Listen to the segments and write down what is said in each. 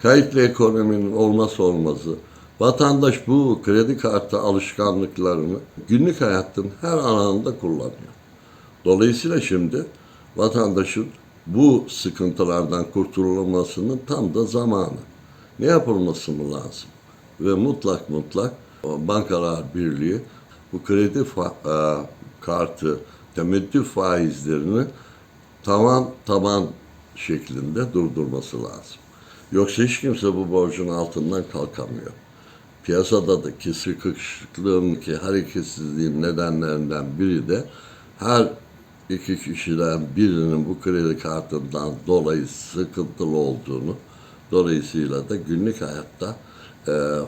Kayıtlı ekonominin olmazsa olmazı. Vatandaş bu kredi kartı alışkanlıklarını günlük hayatın her alanında kullanıyor. Dolayısıyla şimdi vatandaşın bu sıkıntılardan kurtulmasının tam da zamanı. Ne yapılması mı lazım? Ve mutlak Bankalar Birliği bu kartı temettü faizlerini taban şeklinde durdurması lazım. Yoksa hiç kimse bu borcun altından kalkamıyor. Piyasadaki sıkışıklığın ki hareketsizliğin nedenlerinden biri de her iki kişiden birinin bu kredi kartından dolayı sıkıntılı olduğunu, dolayısıyla da günlük hayatta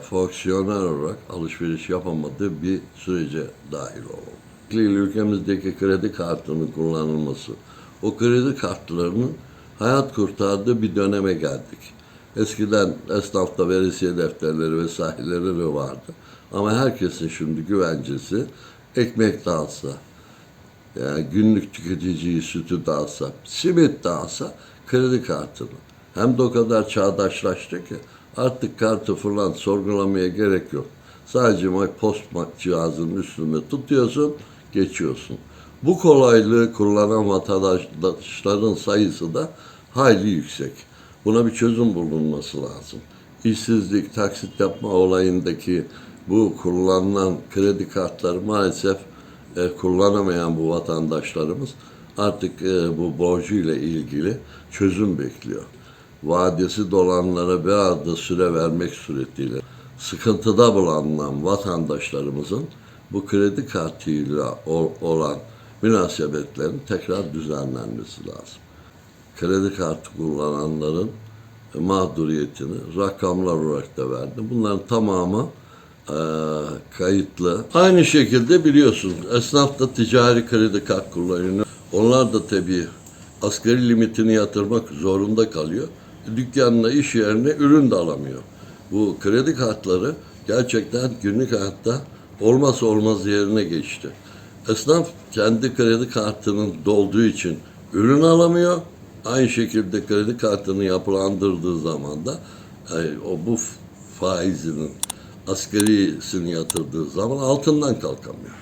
fonksiyonel olarak alışveriş yapamadığı bir sürece dahil oldu. Ülkemizdeki kredi kartının kullanılması, o kredi kartlarının hayat kurtardığı bir döneme geldik. Eskiden esnafta veresiye defterleri vesaireleri vardı. Ama herkesin şimdi güvencesi ekmek dağılsa, yani günlük tüketiciyi sütü dağılsa, simit dağılsa kredi kartını. Hem de o kadar çağdaşlaştı ki artık kartı falan sorgulamaya gerek yok. Sadece post cihazının üstünde tutuyorsun, geçiyorsun. Bu kolaylığı kullanan vatandaşların sayısı da hayli yüksek. Buna bir çözüm bulunması lazım. İşsizlik, taksit yapma olayındaki bu kullanılan kredi kartları maalesef kullanamayan bu vatandaşlarımız artık bu borcuyla ilgili çözüm bekliyor. Vadesi dolanlara biraz da süre vermek suretiyle sıkıntıda bulunan vatandaşlarımızın bu kredi kartıyla olan münasebetlerin tekrar düzenlenmesi lazım. Kredi kartı kullananların mağduriyetini rakamlar olarak da verdim. Bunların tamamı kayıtlı. Aynı şekilde biliyorsun esnaf da ticari kredi kart kullanıyor. Onlar da tabii asgari limitini yatırmak zorunda kalıyor. Dükkanına, iş yerine ürün de alamıyor. Bu kredi kartları gerçekten günlük hayatta olmazsa olmaz yerine geçti. Esnaf kendi kredi kartının dolduğu için ürün alamıyor. Aynı şekilde kredi kartını yapılandırdığı zaman da bu faizinin asgarisini yatırdığı zaman altından kalkamıyor.